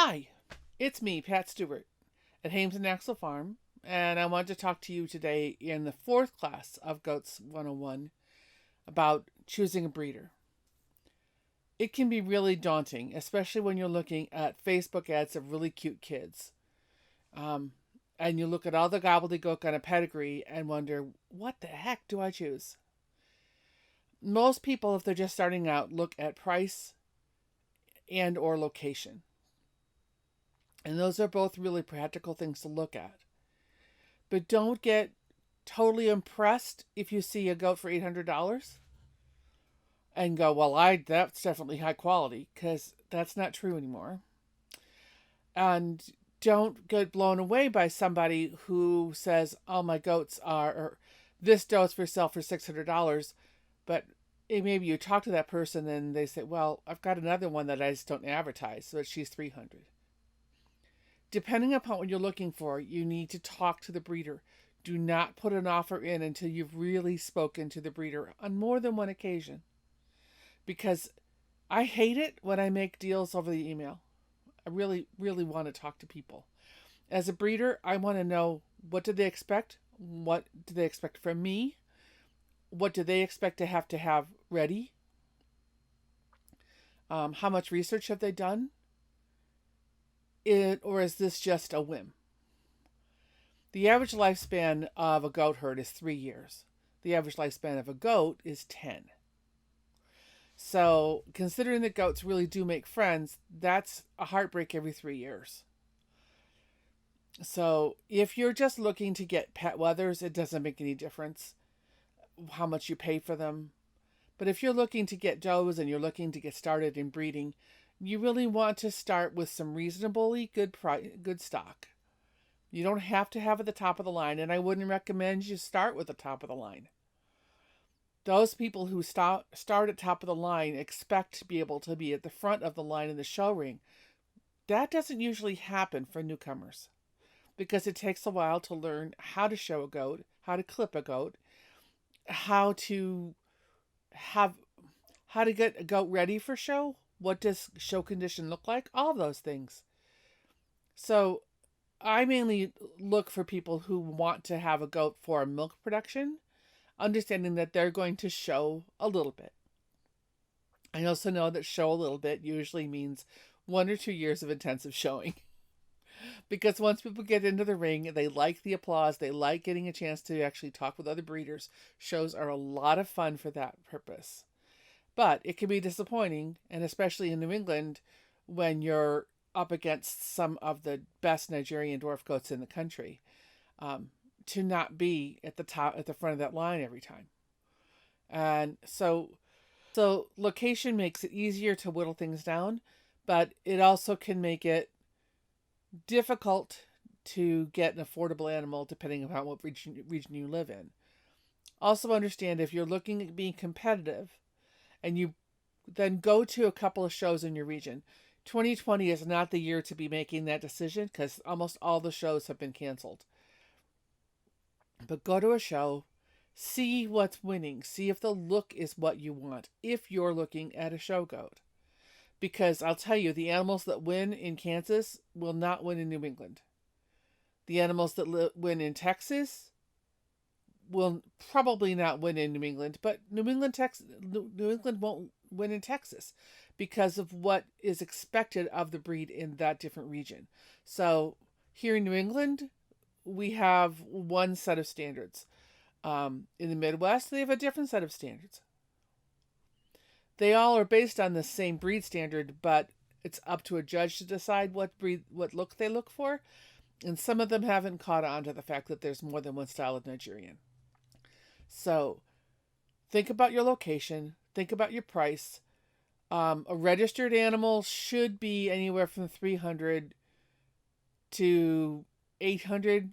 Hi, it's me, Pat Stewart, at Hames and Axel Farm, and I want to talk to you today in the fourth class of Goats 101 about choosing a breeder. It can be really daunting, especially when you're looking at Facebook ads of really cute kids. Um, and you look at all the gobbledygook on a pedigree and wonder, what the heck do I choose? Most people, if they're just starting out, look at price and or location. And those are both really practical things to look at. But don't get totally impressed if you see a goat for $800 and go, well, that's definitely high quality, because that's not true anymore. And don't get blown away by somebody who says, oh, my goats are, or this goat's for sale for $600. But maybe you talk to that person and they say, well, I've got another one that I just don't advertise, so she's $300. Depending upon what you're looking for, you need to talk to the breeder. Do not put an offer in until you've really spoken to the breeder on more than one occasion. Because I hate it when I make deals over the email. I really, really want to talk to people. As a breeder, I want to know, what do they expect? What do they expect from me? What do they expect to have ready? How much research have they done? Or is this just a whim? The average lifespan of a goat herd is 3 years. The average lifespan of a goat is 10. So, considering that goats really do make friends, that's a heartbreak every 3 years. So, if you're just looking to get pet wethers, it doesn't make any difference how much you pay for them. But if you're looking to get does and you're looking to get started in breeding, you really want to start with some reasonably good stock. You don't have to have at the top of the line, and I wouldn't recommend you start with the top of the line. Those people who start at top of the line expect to be able to be at the front of the line in the show ring. That doesn't usually happen for newcomers because it takes a while to learn how to show a goat, how to clip a goat, how to get a goat ready for show. What does show condition look like? All those things. So I mainly look for people who want to have a goat for milk production, understanding that they're going to show a little bit. I also know that show a little bit usually means 1 or 2 years of intensive showing. Because once people get into the ring, they like the applause, they like getting a chance to actually talk with other breeders. Shows are a lot of fun for that purpose. But it can be disappointing, and especially in New England, when you're up against some of the best Nigerian dwarf goats in the country, to not be at the front of that line every time. And so location makes it easier to whittle things down, but it also can make it difficult to get an affordable animal depending upon what region you live in. Also understand, if you're looking at being competitive and you then go to a couple of shows in your region, 2020 is not the year to be making that decision because almost all the shows have been canceled. But go to a show, see what's winning, see if the look is what you want if you're looking at a show goat. Because I'll tell you, the animals that win in Kansas will not win in New England. The animals that win in Texas will probably not win in New England, but New England won't win in Texas because of what is expected of the breed in that different region. So here in New England, we have one set of standards. In the Midwest, they have a different set of standards. They all are based on the same breed standard, but it's up to a judge to decide what look they look for. And some of them haven't caught on to the fact that there's more than one style of Nigerian. So think about your location, think about your price. A registered animal should be anywhere from 300 to 800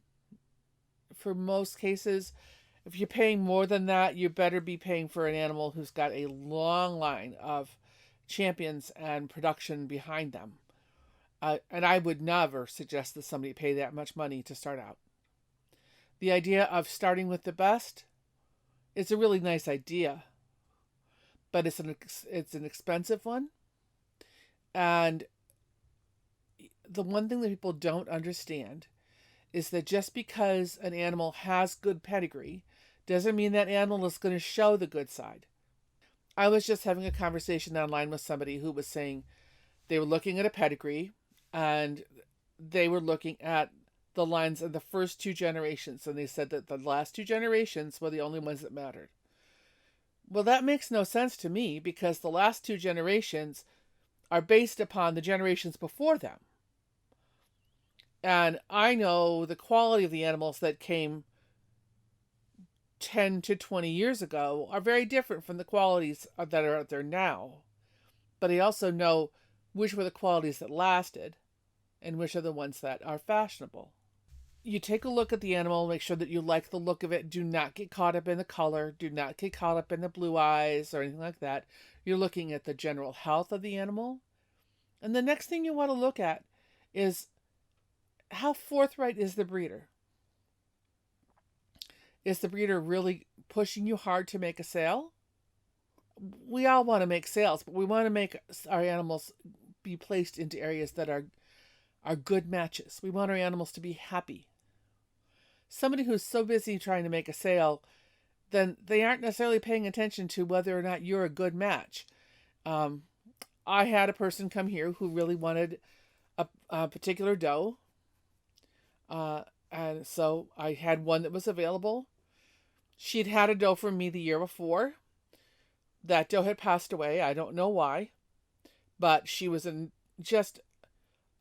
for most cases. If you're paying more than that, you better be paying for an animal who's got a long line of champions and production behind them. And I would never suggest that somebody pay that much money to start out. The idea of starting with the best is a really nice idea, but it's an expensive one. And the one thing that people don't understand is that just because an animal has good pedigree doesn't mean that animal is going to show the good side. I was just having a conversation online with somebody who was saying they were looking at a pedigree and they were looking at the lines of the first two generations, and they said that the last two generations were the only ones that mattered. Well, that makes no sense to me because the last two generations are based upon the generations before them. And I know the quality of the animals that came 10 to 20 years ago are very different from the qualities that are out there now. But I also know which were the qualities that lasted and which are the ones that are fashionable. You take a look at the animal, make sure that you like the look of it. Do not get caught up in the color. Do not get caught up in the blue eyes or anything like that. You're looking at the general health of the animal. And the next thing you want to look at is how forthright is the breeder? Is the breeder really pushing you hard to make a sale? We all want to make sales, but we want to make our animals be placed into areas that are good matches. We want our animals to be happy. Somebody who's so busy trying to make a sale, then they aren't necessarily paying attention to whether or not you're a good match. I had a person come here who really wanted a particular doe. And so I had one that was available. She'd had a doe from me the year before. That doe had passed away. I don't know why, but she was in just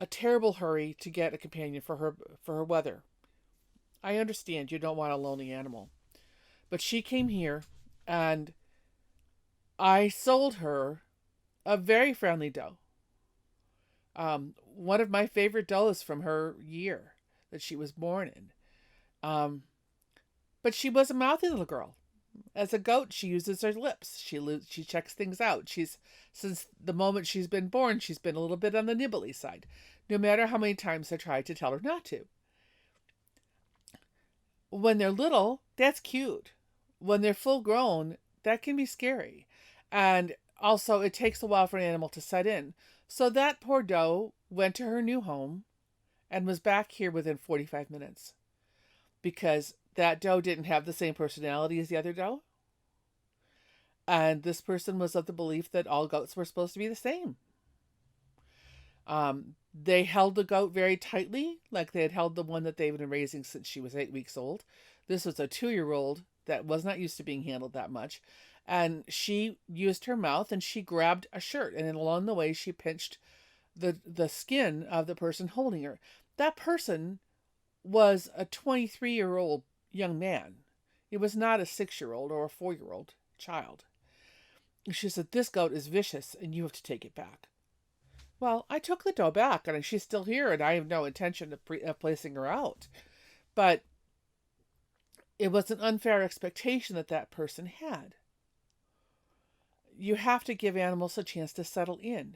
a terrible hurry to get a companion for her wether. I understand you don't want a lonely animal, but she came here and I sold her a very friendly doe. One of my favorite does from her year that she was born in. But she was a mouthy little girl. As a goat, she uses her lips. She checks things out. Since the moment she's been born, she's been a little bit on the nibbly side, no matter how many times I tried to tell her not to. When they're little, that's cute. When they're full grown, that can be scary. And also, it takes a while for an animal to set in. So that poor doe went to her new home and was back here within 45 minutes because that doe didn't have the same personality as the other doe. And this person was of the belief that all goats were supposed to be the same. They held the goat very tightly, like they had held the one that they've been raising since she was 8 weeks old. This was a 2-year-old that was not used to being handled that much. And she used her mouth and she grabbed a shirt. And then along the way, she pinched the skin of the person holding her. That person was a 23-year-old young man. It was not a 6-year-old or a 4-year-old child. She said, "This goat is vicious and you have to take it back." Well, I took the doe back and she's still here and I have no intention of placing her out. But it was an unfair expectation that person had. You have to give animals a chance to settle in.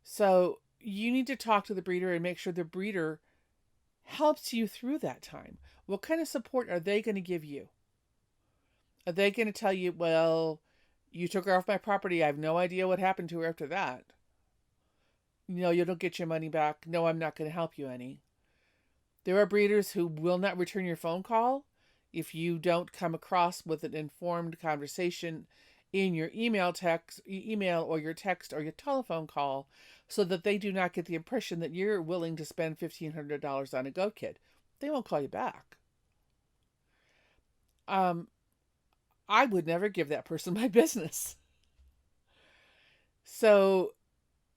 So you need to talk to the breeder and make sure the breeder helps you through that time. What kind of support are they going to give you? Are they going to tell you, well, you took her off my property. I have no idea what happened to her after that. No, you don't get your money back. No, I'm not going to help you any. There are breeders who will not return your phone call if you don't come across with an informed conversation in your email or your text or your telephone call so that they do not get the impression that you're willing to spend $1,500 on a goat kid. They won't call you back. I would never give that person my business. So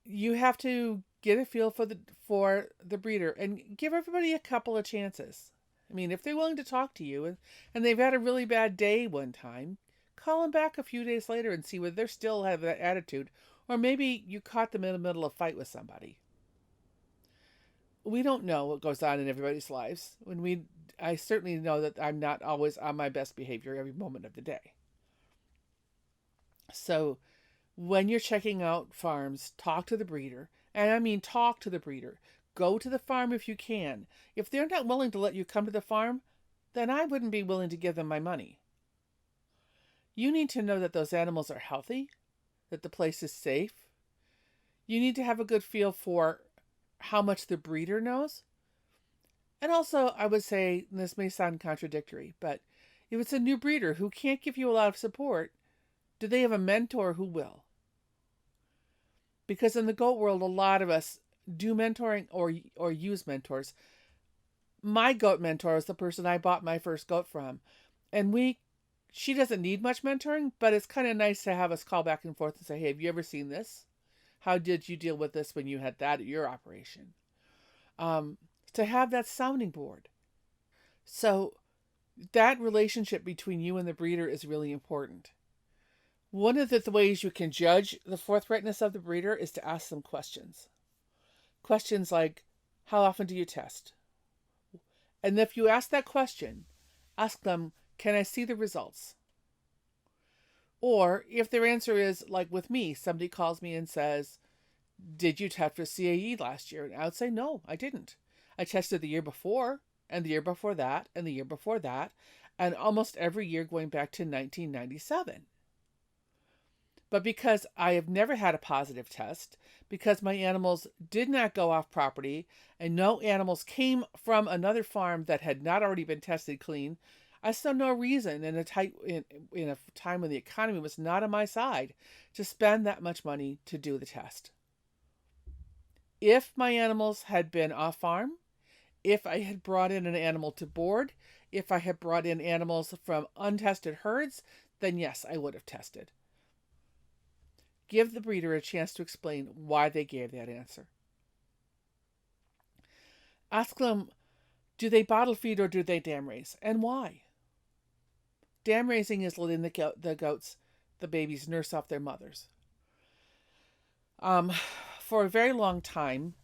you have to get a feel for the breeder and give everybody a couple of chances. I mean, if they're willing to talk to you and they've had a really bad day one time, call them back a few days later and see whether they still have that attitude, or maybe you caught them in the middle of a fight with somebody. We don't know what goes on in everybody's lives. I certainly know that I'm not always on my best behavior every moment of the day. So when you're checking out farms, talk to the breeder. And I mean talk to the breeder. Go to the farm if you can. If they're not willing to let you come to the farm, then I wouldn't be willing to give them my money. You need to know that those animals are healthy, that the place is safe. You need to have a good feel for how much the breeder knows. And also, I would say, and this may sound contradictory, but if it's a new breeder who can't give you a lot of support, do they have a mentor who will? Because in the goat world, a lot of us do mentoring or use mentors. My goat mentor is the person I bought my first goat from, and she doesn't need much mentoring, but it's kind of nice to have us call back and forth and say, hey, have you ever seen this? How did you deal with this when you had that at your operation? Um, to have that sounding board. So that relationship between you and the breeder is really important. One of the ways you can judge the forthrightness of the breeder is to ask them questions. Questions like, how often do you test? And if you ask that question, ask them, can I see the results? Or if their answer is, like with me, somebody calls me and says, did you test for CAE last year? And I would say, no, I didn't. I tested the year before, and the year before that, and the year before that, and almost every year going back to 1997. But because I have never had a positive test, because my animals did not go off property, and no animals came from another farm that had not already been tested clean, I saw no reason in a time when the economy was not on my side to spend that much money to do the test. If my animals had been off farm, if I had brought in an animal to board, if I had brought in animals from untested herds, then yes, I would have tested. Give the breeder a chance to explain why they gave that answer. Ask them, do they bottle feed or do they dam raise, and why? Dam raising is letting the goats, the babies, nurse off their mothers. For a very long time,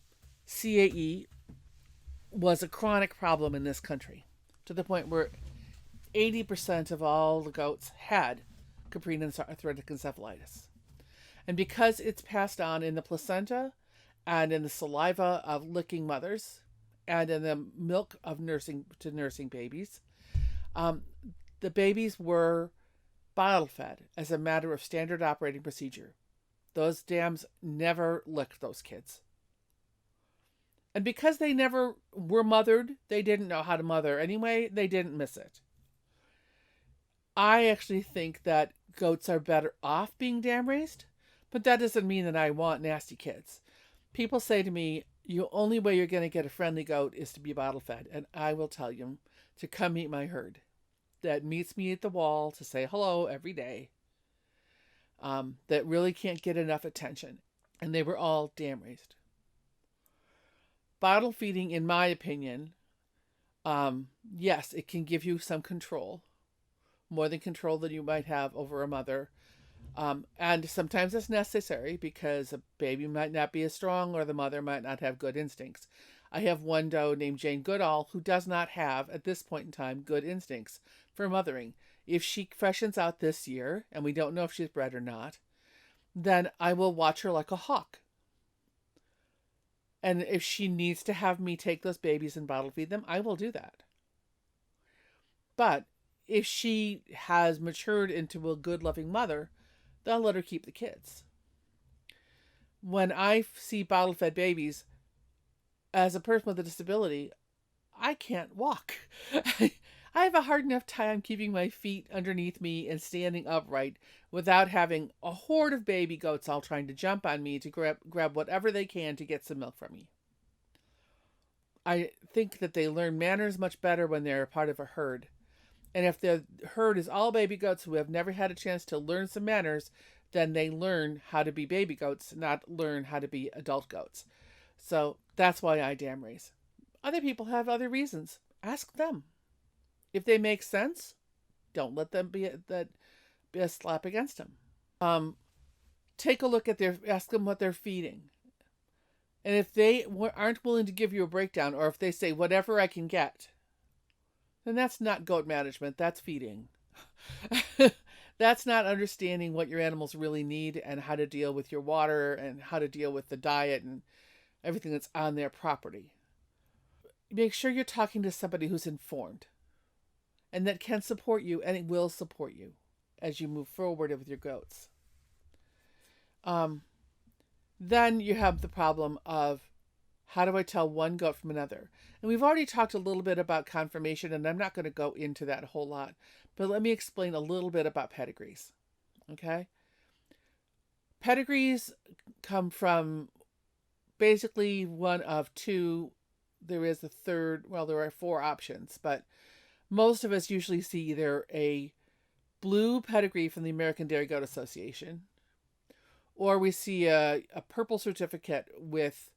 CAE was a chronic problem in this country, to the point where 80% of all the goats had caprine arthritic encephalitis. And because it's passed on in the placenta and in the saliva of licking mothers and in the milk of nursing babies, the babies were bottle fed as a matter of standard operating procedure. Those dams never licked those kids. And because they never were mothered, they didn't know how to mother anyway, they didn't miss it. I actually think that goats are better off being dam raised, but that doesn't mean that I want nasty kids. People say to me, the only way you're going to get a friendly goat is to be bottle fed. And I will tell you to come meet my herd that meets me at the wall to say hello every day, that really can't get enough attention. And they were all dam raised. Bottle feeding, in my opinion, yes, it can give you some control, more than control than you might have over a mother. And sometimes it's necessary because a baby might not be as strong or the mother might not have good instincts. I have one doe named Jane Goodall who does not have, at this point in time, good instincts for mothering. If she freshens out this year, and we don't know if she's bred or not, then I will watch her like a hawk. And if she needs to have me take those babies and bottle feed them, I will do that. But if she has matured into a good, loving mother, then I'll let her keep the kids. When I see bottle fed babies, as a person with a disability, I can't walk. I have a hard enough time keeping my feet underneath me and standing upright without having a horde of baby goats all trying to jump on me to grab whatever they can to get some milk from me. I think that they learn manners much better when they're a part of a herd. And if the herd is all baby goats who have never had a chance to learn some manners, then they learn how to be baby goats, not learn how to be adult goats. So that's why I dam raise. Other people have other reasons. Ask them. If they make sense, don't let them be a slap against them. Take a look at ask them what they're feeding. And if they aren't willing to give you a breakdown, or if they say whatever I can get, then that's not goat management, that's feeding. That's not understanding what your animals really need and how to deal with your water and how to deal with the diet and everything that's on their property. Make sure you're talking to somebody who's informed and that can support you, and it will support you as you move forward with your goats. Then you have the problem of How do I tell one goat from another? And we've already talked a little bit about conformation, and I'm not going to go into that a whole lot, but let me explain a little bit about pedigrees. Okay? Pedigrees come from basically one of two. There is a third, well, there are four options, but most of us usually see either a blue pedigree from the American Dairy Goat Association, or we see a purple certificate with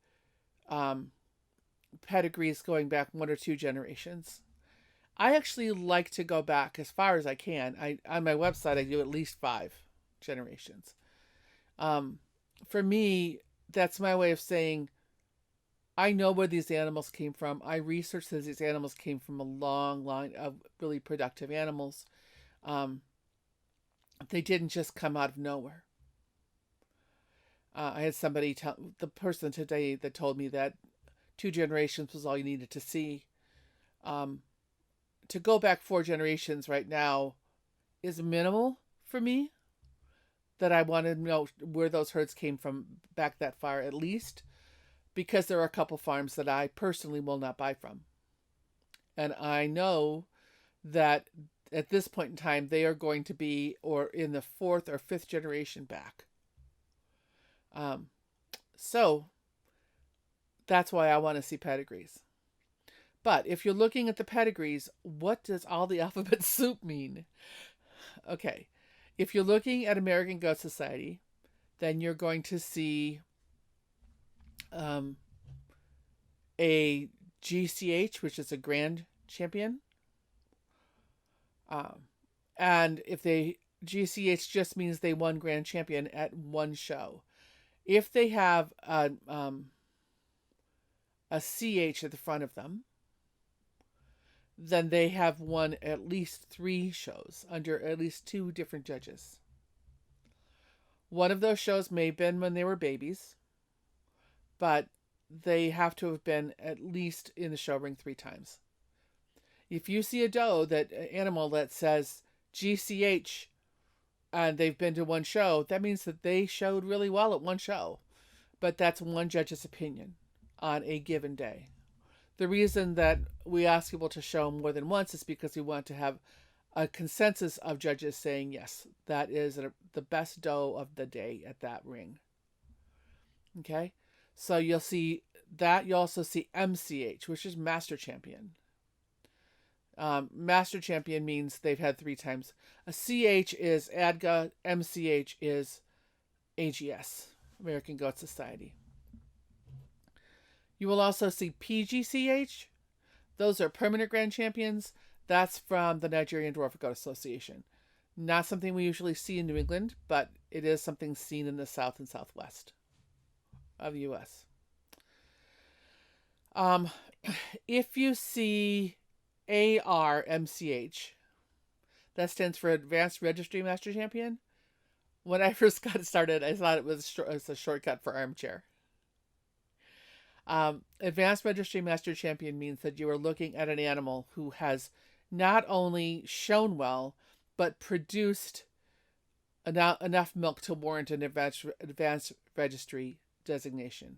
pedigrees going back one or two generations. I actually like to go back as far as I can. On my website, I do at least 5 generations. For me, that's my way of saying I know where these animals came from. I researched that these animals came from a long line of really productive animals. They didn't just come out of nowhere. I had somebody tell the person today that told me that 2 generations was all you needed to see. To go back 4 generations right now is minimal for me. That I want to know where those herds came from back that far at least, because there are a couple farms that I personally will not buy from. And I know that at this point in time, they are going to be or in the 4th or 5th generation back. So that's why I want to see pedigrees. But if you're looking at the pedigrees, what does all the alphabet soup mean? Okay, if you're looking at American Goat Society, then you're going to see a GCH, which is a grand champion. And if they GCH just means they won grand champion at one show. If they have a CH at the front of them, then they have won at least 3 shows under at least 2 different judges. One of those shows may have been when they were babies, but they have to have been at least in the show ring 3 times. If you see a doe, that animal that says GCH and they've been to one show, that means that they showed really well at one show. But that's one judge's opinion on a given day. The reason that we ask people to show more than once is because we want to have a consensus of judges saying, yes, that is the best doe of the day at that ring. Okay? So you'll see that. You also see MCH, which is Master Champion. Master Champion means they've had 3 times. A CH is ADGA, MCH is AGS, American Goat Society. You will also see PGCH. Those are Permanent Grand Champions. That's from the Nigerian Dwarf Goat Association. Not something we usually see in New England, but it is something seen in the South and Southwest of the U.S. If you see ARMCH, that stands for Advanced Registry Master Champion. When I first got started, I thought it was a shortcut for armchair. Advanced Registry Master Champion means that you are looking at an animal who has not only shown well, but produced enough milk to warrant an advanced registry designation.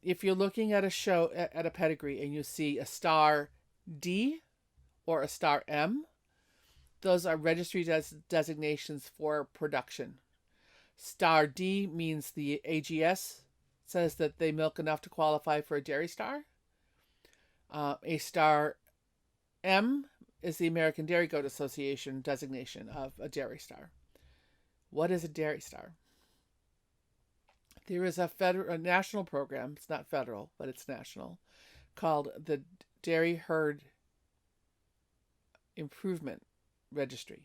If you're looking at a show, at a pedigree, and you see a star D or a star M, those are registry designations for production. Star D means the AGS says that they milk enough to qualify for a dairy star. A star M is the American Dairy Goat Association designation of a dairy star. What is a dairy star? There is a national program, it's not federal, but it's national, called the Dairy Herd Improvement Registry.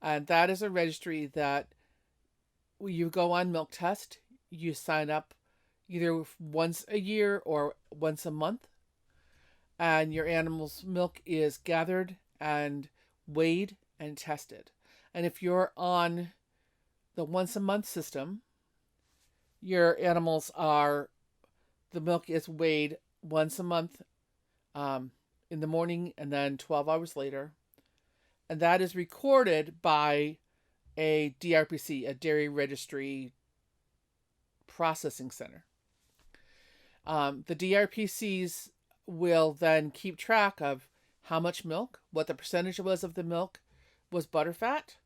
And that is a registry that you go on milk test, you sign up either once a year or once a month, and your animal's milk is gathered and weighed and tested. And if you're on the once a month system, your animals the milk is weighed once a month in the morning and then 12 hours later. And that is recorded by a DRPC, a Dairy Registry Processing Center. The DRPCs will then keep track of how much milk, what the percentage was of the milk was butterfat,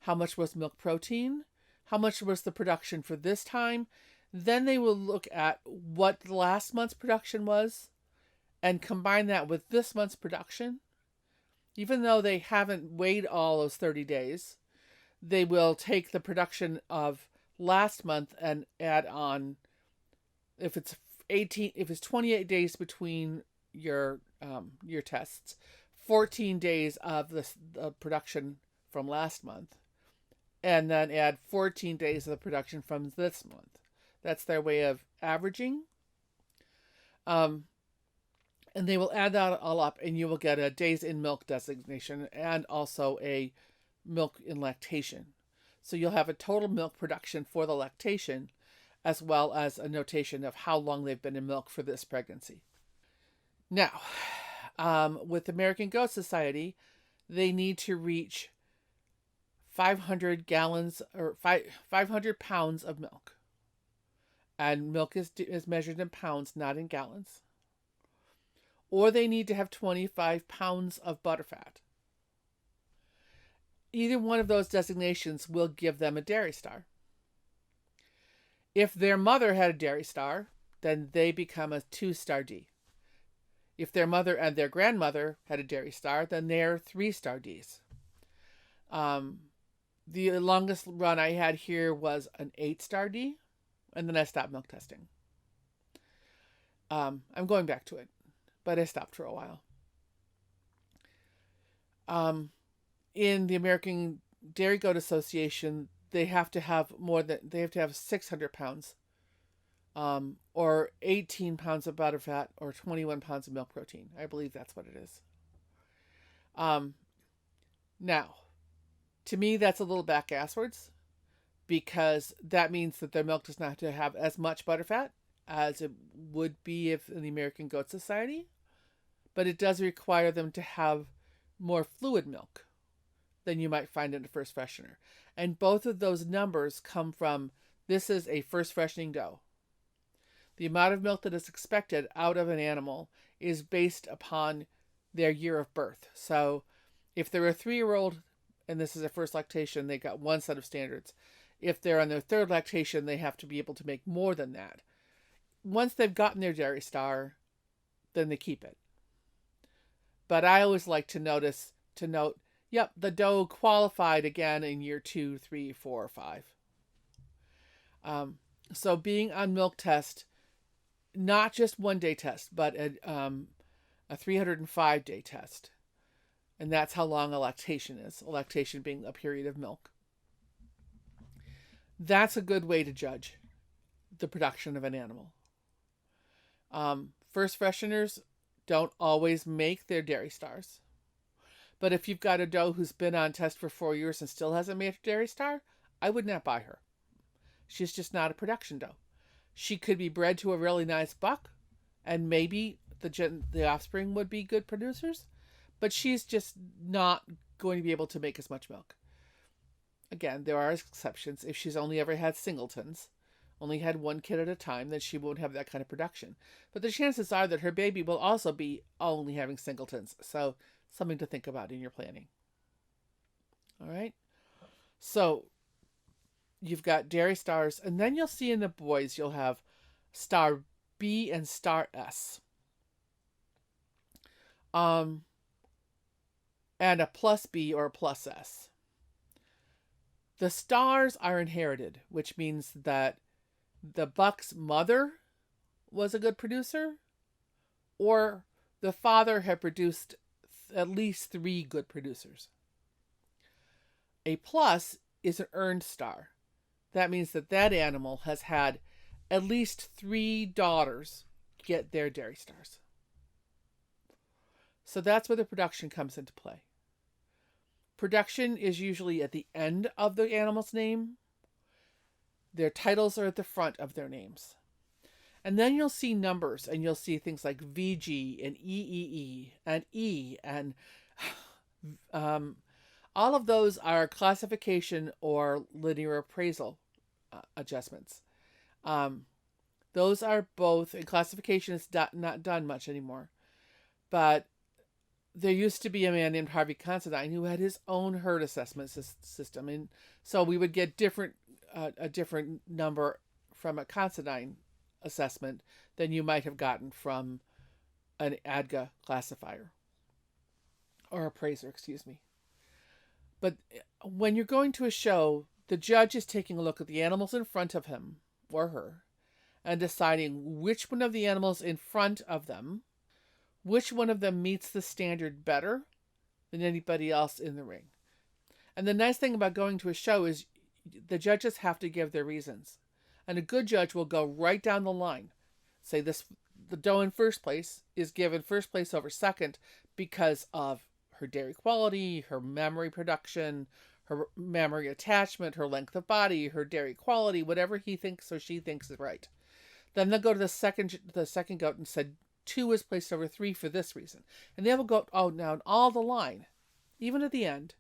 how much was milk protein, how much was the production for this time. Then they will look at what the last month's production was and combine that with this month's production. Even though they haven't weighed all those 30 days, they will take the production of last month and add on, if it's 28 days between your tests, 14 days of the production from last month, and then add 14 days of the production from this month. That's their way of averaging. And they will add that all up, and you will get a days in milk designation and also a milk in lactation. So you'll have a total milk production for the lactation, as well as a notation of how long they've been in milk for this pregnancy. Now, with the American Goat Society, they need to reach 500 gallons or 500 pounds of milk. And milk is measured in pounds, not in gallons. Or they need to have 25 pounds of butterfat. Either one of those designations will give them a dairy star. If their mother had a dairy star, then they become a 2-star D. If their mother and their grandmother had a dairy star, then they're 3-star Ds. The longest run I had here was an 8-star D, and then I stopped milk testing. I'm going back to it, but I stopped for a while. In the American Dairy Goat Association, they have to have 600 pounds, or 18 pounds of butterfat, or 21 pounds of milk protein. I believe that's what it is. Now, to me, that's a little back-asswards, because that means that their milk does not have to have as much butterfat as it would be if in the American Goat Society, but it does require them to have more fluid milk than you might find in a first freshener. And both of those numbers come from, this is a first freshening doe. The amount of milk that is expected out of an animal is based upon their year of birth. So if they're a 3-year-old and this is their first lactation, they got one set of standards. If they're on their 3rd lactation, they have to be able to make more than that. Once they've gotten their dairy star, then they keep it. But I always like to note, yep, the doe qualified again in year 2, 3, 4, or 5. So being on milk test, not just 1-day test, but a 305-day test. And that's how long a lactation is. A lactation being a period of milk. That's a good way to judge the production of an animal. First fresheners don't always make their dairy stars. But if you've got a doe who's been on test for 4 years and still hasn't made her dairy star, I would not buy her. She's just not a production doe. She could be bred to a really nice buck, and maybe the offspring would be good producers, but she's just not going to be able to make as much milk. Again, there are exceptions. If she's only ever had singletons, only had one kid at a time, then she won't have that kind of production. But the chances are that her baby will also be only having singletons. So something to think about in your planning. All right. So you've got dairy stars, and then you'll see in the boys, you'll have star B and star S. And a plus B or a plus S. The stars are inherited, which means that the buck's mother was a good producer, or the father had produced at least 3 good producers. A plus is an earned star. That means that that animal has had at least 3 daughters get their dairy stars. So that's where the production comes into play. Production is usually at the end of the animal's name. Their titles are at the front of their names. And then you'll see numbers, and you'll see things like VG and EEE and E, and all of those are classification or linear appraisal adjustments. Those are both, and classification is not done much anymore. But there used to be a man named Harvey Considine who had his own herd assessment system, and so we would get a different number from a Considine assessment than you might have gotten from an ADGA classifier or appraiser, excuse me. But when you're going to a show, the judge is taking a look at the animals in front of him or her and deciding which one of the animals in front of them, which one of them meets the standard better than anybody else in the ring. And the nice thing about going to a show is the judges have to give their reasons. And a good judge will go right down the line. Say the doe in first place is given first place over second because of her dairy quality, her mammary production, her mammary attachment, her length of body, her dairy quality, whatever he thinks or she thinks is right. Then they'll go to the second goat and said 2 is placed over 3 for this reason. And they will go down all the line, even at the end,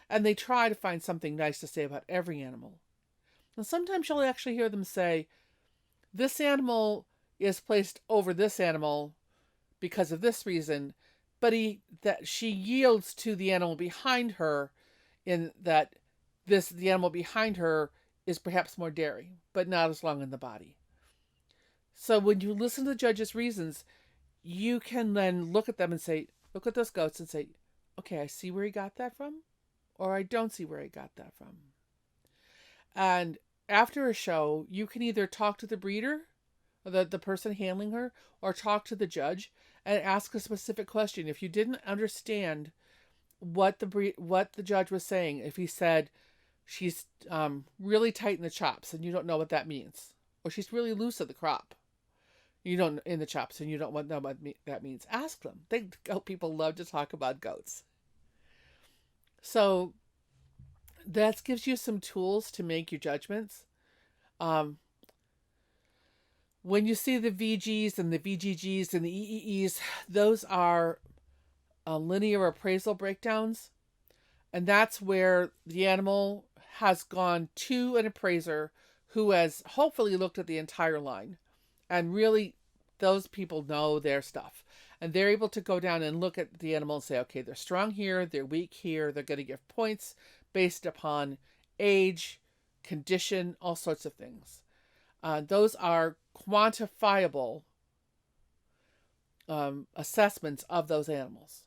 and they try to find something nice to say about every animal. And sometimes you'll actually hear them say, this animal is placed over this animal because of this reason, but she yields to the animal behind her in that the animal behind her is perhaps more dairy, but not as long in the body. So when you listen to the judge's reasons, you can then look at them and say, look at those goats and say, okay, I see where he got that from, or I don't see where he got that from. And after a show, you can either talk to the breeder, or the person handling her, or talk to the judge and ask a specific question. If you didn't understand what the judge was saying, if he said she's really tight in the chops and you don't know what that means, or she's really loose at the crop, you don't in the chops and you don't know what that means, ask them. Goat people love to talk about goats. So that gives you some tools to make your judgments. When you see the VGs and the VGGs and the EEEs, those are linear appraisal breakdowns. And that's where the animal has gone to an appraiser who has hopefully looked at the entire line. And really, those people know their stuff. And they're able to go down and look at the animal and say, okay, they're strong here, they're weak here, they're going to give points based upon age, condition, all sorts of things. Those are quantifiable assessments of those animals.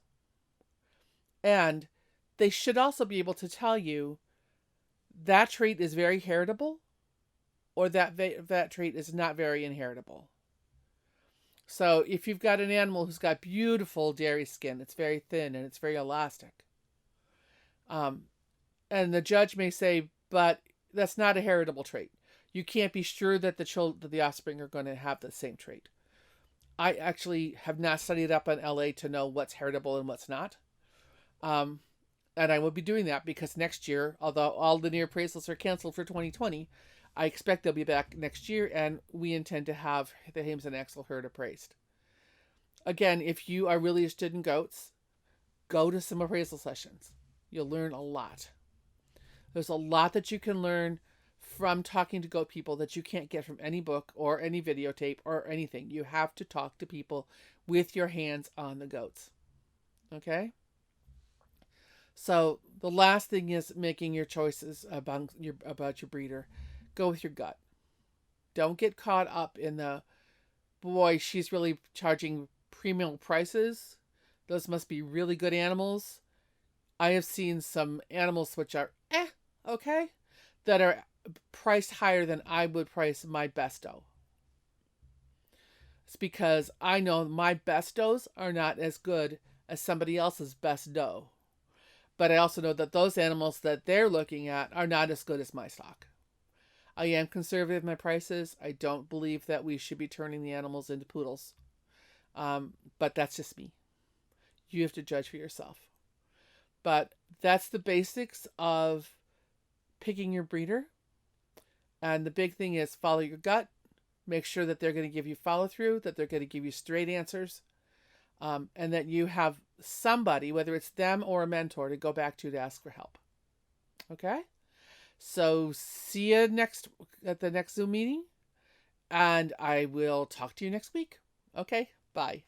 And they should also be able to tell you that trait is very heritable or that trait is not very inheritable. So if you've got an animal who's got beautiful dairy skin, it's very thin and it's very elastic. And the judge may say, but that's not a heritable trait. You can't be sure that the offspring are going to have the same trait. I actually have not studied up on LA to know what's heritable and what's not. And I will be doing that because next year, although all linear appraisals are canceled for 2020, I expect they'll be back next year, and we intend to have the Hames and Axel herd appraised. Again, if you are really interested in goats, go to some appraisal sessions. You'll learn a lot. There's a lot that you can learn from talking to goat people that you can't get from any book or any videotape or anything. You have to talk to people with your hands on the goats. Okay? So the last thing is making your choices about your breeder. Go with your gut. Don't get caught up in the, boy, she's really charging premium prices. Those must be really good animals. I have seen some animals which are okay, that are priced higher than I would price my best doe. It's because I know my best does are not as good as somebody else's best doe. But I also know that those animals that they're looking at are not as good as my stock. I am conservative in my prices. I don't believe that we should be turning the animals into poodles. But that's just me. You have to judge for yourself. But that's the basics of picking your breeder. And the big thing is follow your gut. Make sure that they're going to give you follow through, that they're going to give you straight answers, and that you have somebody, whether it's them or a mentor, to go back to ask for help. Okay? So see you at the next Zoom meeting. And I will talk to you next week. Okay, bye.